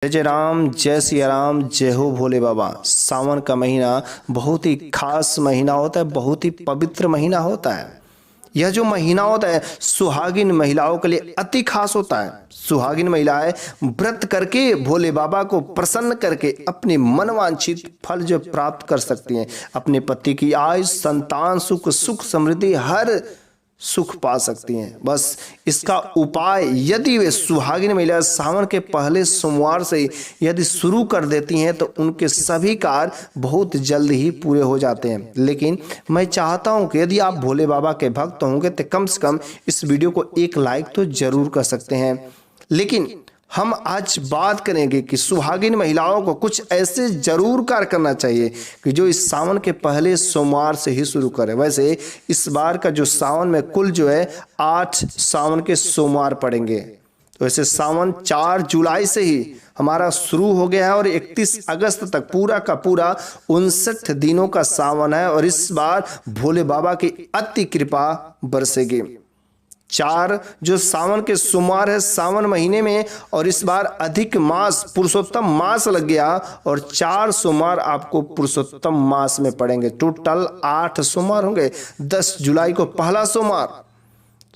जय जय राम, जय सिया राम, जय हो भोले बाबा। सावन का महीना बहुत ही खास महीना होता है, बहुत ही पवित्र महीना होता है। यह जो महीना होता है सुहागिन महिलाओं के लिए अति खास होता है। सुहागिन महिलाएं व्रत करके भोले बाबा को प्रसन्न करके अपने मनवांछित फल जो प्राप्त कर सकती हैं। अपने पति की आयु, संतान सुख, सुख समृद्धि, हर सुख पा सकती हैं। बस इसका उपाय यदि वे सुहागिन महिला सावन के पहले सोमवार से यदि शुरू कर देती हैं तो उनके सभी कार्य बहुत जल्द ही पूरे हो जाते हैं। लेकिन मैं चाहता हूं कि यदि आप भोले बाबा के भक्त होंगे तो कम से कम इस वीडियो को एक लाइक तो जरूर कर सकते हैं। लेकिन हम आज बात करेंगे कि सुहागिन महिलाओं को कुछ ऐसे जरूर कार्य करना चाहिए कि जो इस सावन के पहले सोमवार से ही शुरू करें। वैसे इस बार का जो सावन में कुल जो है 8 सावन के सोमवार पड़ेंगे। तो वैसे सावन 4 जुलाई से ही हमारा शुरू हो गया है और 31 अगस्त तक पूरा का पूरा 59 दिनों का सावन है। और इस बार भोले बाबा की अति कृपा बरसेगी। 4 जो सावन के सोमवार है सावन महीने में, और इस बार अधिक मास पुरुषोत्तम मास लग गया और 4 सोमवार आपको पुरुषोत्तम मास में पड़ेंगे। टोटल 8 सोमवार होंगे। 10 जुलाई को पहला सोमवार,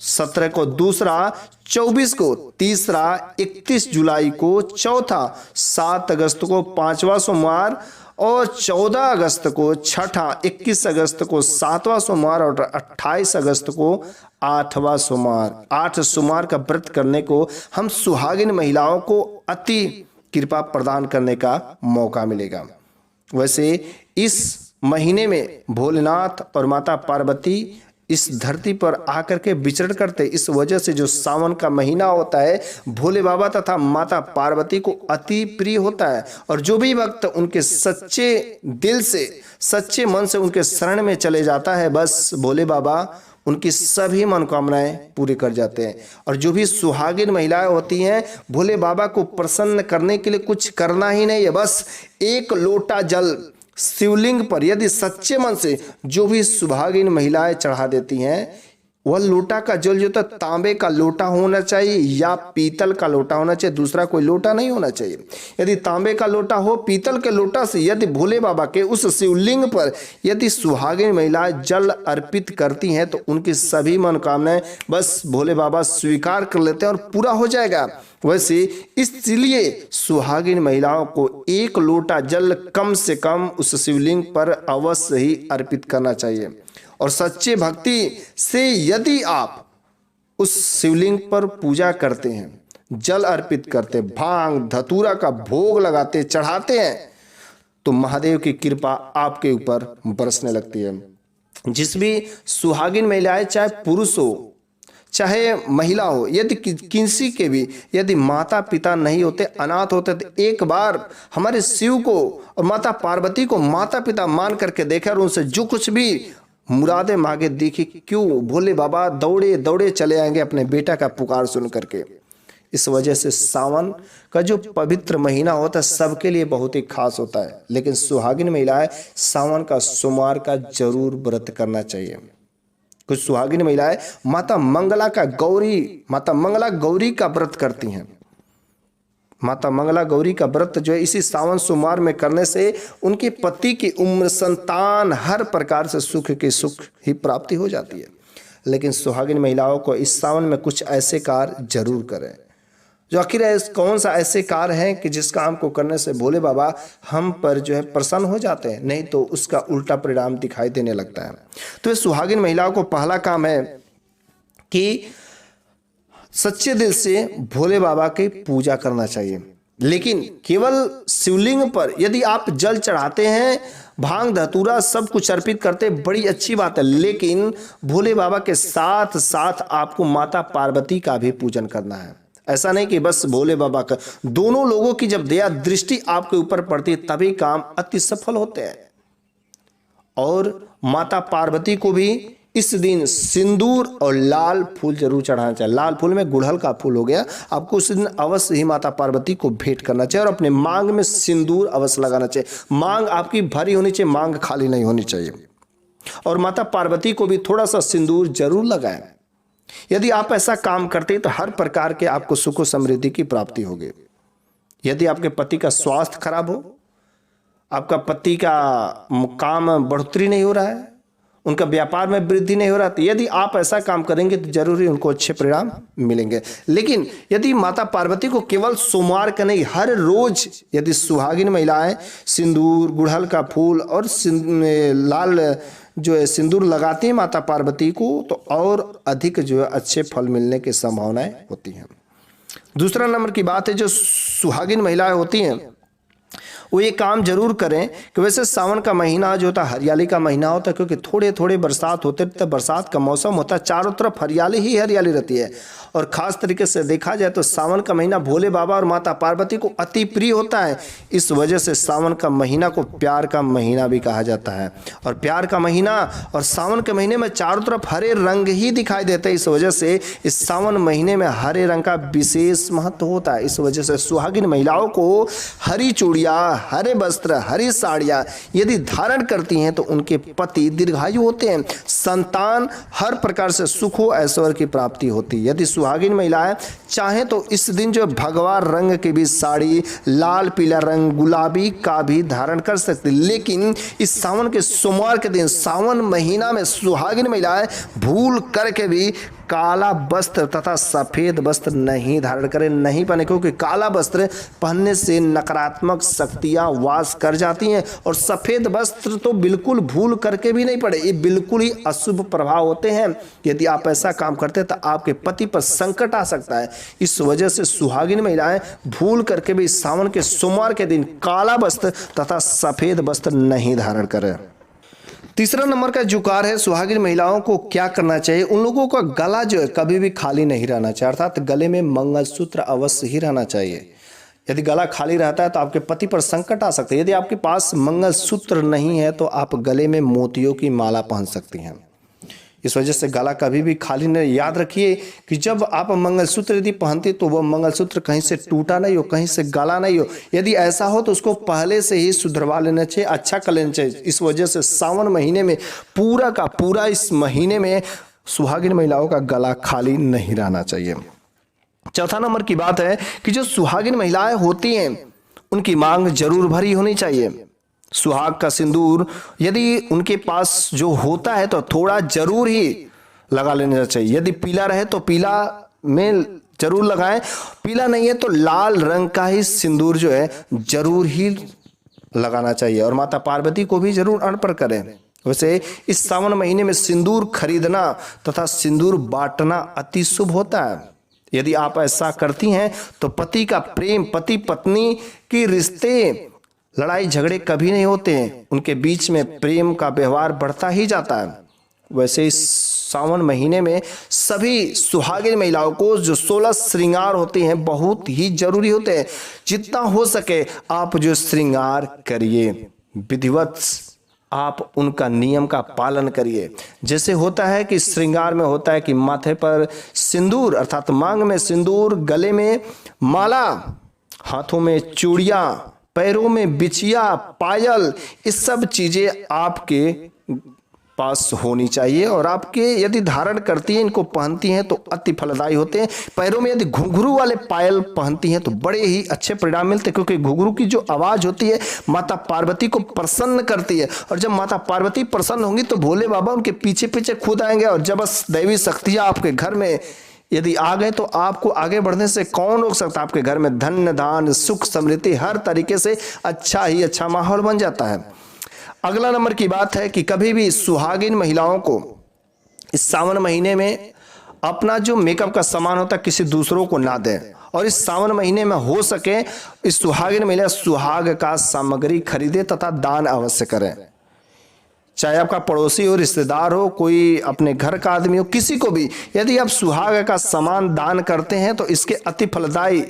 17 को दूसरा, 24 को तीसरा, 31 जुलाई को चौथा, 7 अगस्त को 5वां सोमवार और 14 अगस्त को छठा, 21 अगस्त को 7वां सोमवार और 28 अगस्त को 8वां सोमवार। 8 सोमवार का व्रत करने को हम सुहागिन महिलाओं को अति कृपा प्रदान करने का मौका मिलेगा। वैसे इस महीने में भोलेनाथ और माता पार्वती इस धरती पर आकर के विचरण करते। इस वजह से जो सावन का महीना होता है भोले बाबा तथा माता पार्वती को अति प्रिय होता है। और जो भी भक्त उनके सच्चे दिल से, सच्चे मन से उनके शरण में चले जाता है, बस भोले बाबा उनकी सभी मनोकामनाएं पूरी कर जाते हैं। और जो भी सुहागिन महिलाएं होती हैं भोले बाबा को प्रसन्न करने के लिए कुछ करना ही नहीं है, बस एक लोटा जल शिवलिंग पर यदि सच्चे मन से जो भी सुहागिन महिलाएं चढ़ा देती हैं, वह लोटा का जल जो तो तांबे का लोटा होना चाहिए या पीतल का लोटा होना चाहिए, दूसरा कोई लोटा नहीं होना चाहिए। यदि तांबे का लोटा हो, पीतल के लोटा से यदि भोले बाबा के उस शिवलिंग पर यदि सुहागिन महिलाएं जल अर्पित करती हैं तो उनकी सभी मनोकामनाएं बस भोले बाबा स्वीकार कर लेते हैं और पूरा हो जाएगा। वैसे इसलिए सुहागिन महिलाओं को एक लोटा जल कम से कम उस शिवलिंग पर अवश्य ही अर्पित करना चाहिए। और सच्चे भक्ति से यदि आप उस शिवलिंग पर पूजा करते हैं, जल अर्पित करते, भांग धतूरा का भोग लगाते, चढ़ाते हैं, तो महादेव की कृपा आपके ऊपर बरसने लगती है। जिस भी सुहागिन महिलाएं, चाहे पुरुष हो चाहे महिला हो, यदि किसी के भी यदि माता पिता नहीं होते, अनाथ होते, तो एक बार हमारे शिव को और माता पार्वती को माता पिता मान करके देखे और उनसे जो कुछ भी मुरादे मांगे देखी, क्यों भोले बाबा दौड़े दौड़े चले आएंगे अपने बेटा का पुकार सुन करके। इस वजह से सावन का जो पवित्र महीना होता है सबके लिए बहुत ही खास होता है। लेकिन सुहागिन महिलाएं सावन का सोमवार का जरूर व्रत करना चाहिए। कुछ सुहागिन महिलाएं माता मंगला गौरी का व्रत करती हैं। माता मंगला गौरी का व्रत जो है इसी सावन सोमवार में करने से उनके पति की उम्र, संतान, हर प्रकार से सुख ही प्राप्ति हो जाती है। लेकिन सुहागिन महिलाओं को इस सावन में कुछ ऐसे कार्य जरूर करें। जो आखिर कौन सा ऐसे कार्य हैं कि जिस काम को करने से भोले बाबा हम पर जो है प्रसन्न हो जाते हैं, नहीं तो उसका उल्टा परिणाम दिखाई देने लगता है। तो इस सुहागिन महिलाओं को पहला काम है कि सच्चे दिल से भोले बाबा की पूजा करना चाहिए। लेकिन केवल शिवलिंग पर यदि आप जल चढ़ाते हैं, भांग धतूरा सब कुछ अर्पित करते, बड़ी अच्छी बात है, लेकिन भोले बाबा के साथ साथ आपको माता पार्वती का भी पूजन करना है। ऐसा नहीं कि बस भोले बाबा का, दोनों लोगों की जब दया दृष्टि आपके ऊपर पड़ती है तभी काम अति सफल होते हैं। और माता पार्वती को भी इस दिन सिंदूर और लाल फूल जरूर चढ़ाना चाहिए। लाल फूल में गुड़हल का फूल हो गया, आपको उस दिन अवश्य ही माता पार्वती को भेंट करना चाहिए। और अपने मांग में सिंदूर अवश्य लगाना चाहिए। मांग आपकी भरी होनी चाहिए, मांग खाली नहीं होनी चाहिए। और माता पार्वती को भी थोड़ा सा सिंदूर जरूर लगाएं। यदि आप ऐसा काम करते हैं तो हर प्रकार के आपको सुख और समृद्धि की प्राप्ति होगी। यदि आपके पति का स्वास्थ्य खराब हो, आपका पति का काम बढ़ोतरी नहीं हो रहा है, उनका व्यापार में वृद्धि नहीं हो रहा, तो यदि आप ऐसा काम करेंगे तो जरूरी उनको अच्छे परिणाम मिलेंगे। लेकिन यदि माता पार्वती को केवल सोमवार का नहीं, हर रोज यदि सुहागिन महिलाएं सिंदूर, गुड़हल का फूल और लाल जो है सिंदूर लगाती हैं माता पार्वती को, तो और अधिक जो है अच्छे फल मिलने की संभावनाएं होती हैं। दूसरा नंबर की बात है, जो सुहागिन महिलाएं होती हैं वो ये काम जरूर करें कि वैसे सावन का महीना जो होता है हरियाली का महीना होता है, क्योंकि थोड़े थोड़े बरसात होते रहते, बरसात का मौसम होता है, चारों तरफ हरियाली ही हरियाली रहती है। और ख़ास तरीके से देखा जाए तो सावन का महीना भोले बाबा और माता पार्वती को अति प्रिय होता है। इस वजह से सावन का महीना को प्यार का महीना भी कहा जाता है। और प्यार का महीना और सावन के महीने में चारों तरफ हरे रंग ही दिखाई देते हैं। इस वजह से इस सावन महीने में हरे रंग का विशेष महत्व होता है। इस वजह से सुहागिन महिलाओं को हरी चूड़ियाँ, हरे वस्त्र, हरी साड़ियाँ यदि धारण करती हैं तो उनके पति दीर्घायु होते हैं, संतान हर प्रकार से सुख व ऐश्वर्य की प्राप्ति होती है। यदि सुहागिन महिलाएं चाहें तो इस दिन जो भगवा रंग की भी साड़ी, लाल पीला रंग, गुलाबी का भी धारण कर सकती। लेकिन इस सावन के सोमवार के दिन, सावन महीना में सुहागिन महिलाएं भूल करके भी काला वस्त्र तथा सफेद वस्त्र नहीं धारण करें, नहीं पहने, क्योंकि काला वस्त्र पहनने से नकारात्मक शक्तियां वास कर जाती हैं। और सफेद वस्त्र तो बिल्कुल भूल करके भी नहीं पड़े, ये बिल्कुल ही अशुभ प्रभाव होते हैं। यदि आप ऐसा काम करते हैं तो आपके पति पर संकट आ सकता है। इस वजह से सुहागिन महिलाएं भूल करके भी सावन के सोमवार के दिन काला वस्त्र तथा सफेद वस्त्र नहीं धारण करें। तीसरा नंबर का जो कार्य है, सुहागिन महिलाओं को क्या करना चाहिए, उन लोगों का गला जो है कभी भी खाली नहीं रहना चाहिए, अर्थात गले में मंगलसूत्र अवश्य ही रहना चाहिए। यदि गला खाली रहता है तो आपके पति पर संकट आ सकते हैं। यदि आपके पास मंगलसूत्र नहीं है तो आप गले में मोतियों की माला पहन सकती हैं। इस वजह से गला कभी भी खाली नहीं। याद रखिए कि जब आप मंगलसूत्र यदि पहनते तो वह मंगलसूत्र कहीं से टूटा नहीं हो, कहीं से गला नहीं हो। यदि ऐसा हो तो उसको पहले से ही सुधरवा लेना चाहिए, अच्छा कर लेना चाहिए। इस वजह से सावन महीने में पूरा का पूरा इस महीने में सुहागिन महिलाओं का गला खाली नहीं रहना चाहिए। चौथा नंबर की बात है कि जो सुहागिन महिलाएं होती हैं उनकी मांग जरूर भरी होनी चाहिए। सुहाग का सिंदूर यदि उनके पास जो होता है तो थोड़ा जरूर ही लगा लेना चाहिए। यदि पीला रहे तो पीला में जरूर लगाएं, पीला नहीं है तो लाल रंग का ही सिंदूर जो है जरूर ही लगाना चाहिए। और माता पार्वती को भी जरूर अर्पण करें। वैसे इस सावन महीने में सिंदूर खरीदना तथा सिंदूर बांटना अति शुभ होता है। यदि आप ऐसा करती हैं तो पति का प्रेम, पति पत्नी के रिश्ते, लड़ाई झगड़े कभी नहीं होते हैं, उनके बीच में प्रेम का व्यवहार बढ़ता ही जाता है। वैसे इस सावन महीने में सभी सुहागिन महिलाओं को जो 16 श्रृंगार होते हैं बहुत ही जरूरी होते हैं। जितना हो सके आप जो श्रृंगार करिए, विधिवत आप उनका नियम का पालन करिए। जैसे होता है कि श्रृंगार में होता है कि माथे पर सिंदूर अर्थात मांग में सिंदूर, गले में माला, हाथों में चूड़ियां, पैरों में बिछिया, पायल, ये सब चीजें आपके पास होनी चाहिए। और आपके यदि धारण करती हैं, इनको पहनती हैं तो अति फलदायी होते हैं। पैरों में यदि घुंघरू वाले पायल पहनती हैं तो बड़े ही अच्छे परिणाम मिलते हैं, क्योंकि घुंघरू की जो आवाज होती है माता पार्वती को प्रसन्न करती है। और जब माता पार्वती प्रसन्न होंगी तो भोले बाबा उनके पीछे पीछे खुद आएंगे। और जब दैवी शक्तियां आपके घर में यदि आ गए तो आपको आगे बढ़ने से कौन रोक सकता। आपके घर में धन्य धान, सुख, समृद्धि, हर तरीके से अच्छा ही अच्छा माहौल बन जाता है। अगला नंबर की बात है कि कभी भी सुहागिन महिलाओं को इस सावन महीने में अपना जो मेकअप का सामान होता है किसी दूसरों को ना दें। और इस सावन महीने में हो सके इस सुहागिन महिला सुहाग का सामग्री खरीदे तथा दान अवश्य करें। चाहे आपका पड़ोसी हो, रिश्तेदार हो, कोई अपने घर का आदमी हो, किसी को भी यदि आप सुहाग का सामान दान करते हैं तो इसके अति फलदायी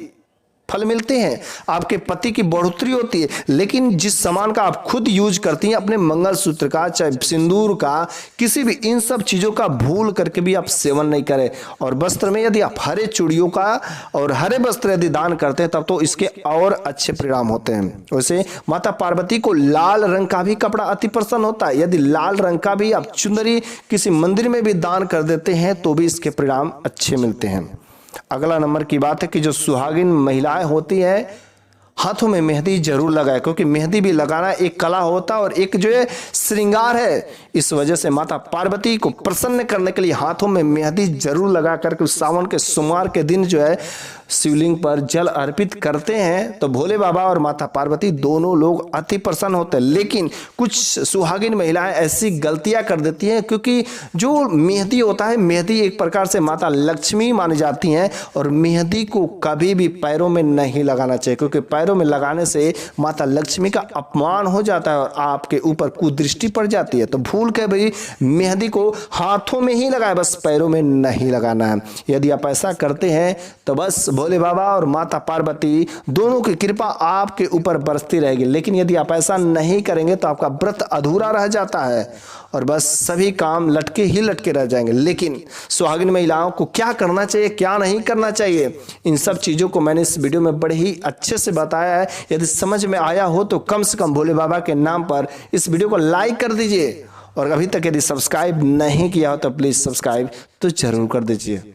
फल मिलते हैं। आपके पति की बढ़ोतरी होती है। लेकिन जिस सामान का आप खुद यूज करती हैं, अपने मंगलसूत्र का, चाहे सिंदूर का, किसी भी इन सब चीजों का भूल करके भी आप सेवन नहीं करें। और वस्त्र में यदि आप हरे चूड़ियों का और हरे वस्त्र यदि दान करते हैं तब तो इसके और अच्छे परिणाम होते हैं। वैसे माता पार्वती को लाल रंग का भी कपड़ा अति प्रसन्न होता है। यदि लाल रंग का भी आप चुंदरी किसी मंदिर में भी दान कर देते हैं तो भी इसके परिणाम अच्छे मिलते हैं। अगला नंबर की बात है कि जो सुहागिन महिलाएं होती हैं हाथों में मेहंदी जरूर लगाए, क्योंकि मेहंदी भी लगाना एक कला होता है और एक जो है श्रृंगार है। इस वजह से माता पार्वती को प्रसन्न करने के लिए हाथों में मेहंदी जरूर लगा करके सावन के सोमवार के दिन जो है शिवलिंग पर जल अर्पित करते हैं, तो भोले बाबा और माता पार्वती दोनों लोग अति प्रसन्न होते हैं। लेकिन कुछ सुहागिन महिलाएं ऐसी गलतियां कर देती हैं, क्योंकि जो मेहंदी होता है, मेहंदी एक प्रकार से माता लक्ष्मी मानी जाती हैं, और मेहंदी को कभी भी पैरों में नहीं लगाना चाहिए, क्योंकि पैरों में लगाने से माता लक्ष्मी का अपमान हो जाता है और आपके ऊपर कुदृष्टि पड़ जाती है। तो भूल के भी मेहंदी को हाथों में ही लगाए, बस पैरों में नहीं लगाना है। यदि आप ऐसा करते हैं तो बस भोले बाबा और माता पार्वती दोनों की कृपा आपके ऊपर बरसती रहेगी। लेकिन यदि आप ऐसा नहीं करेंगे तो आपका व्रत अधूरा रह जाता है और बस सभी काम लटके ही लटके रह जाएंगे। लेकिन सुहागिन महिलाओं को क्या करना चाहिए, क्या नहीं करना चाहिए, इन सब चीज़ों को मैंने इस वीडियो में बड़े ही अच्छे से बताया है। यदि समझ में आया हो तो कम से कम भोले बाबा के नाम पर इस वीडियो को लाइक कर दीजिए, और अभी तक यदि सब्सक्राइब नहीं किया हो तो प्लीज़ सब्सक्राइब तो जरूर कर दीजिए।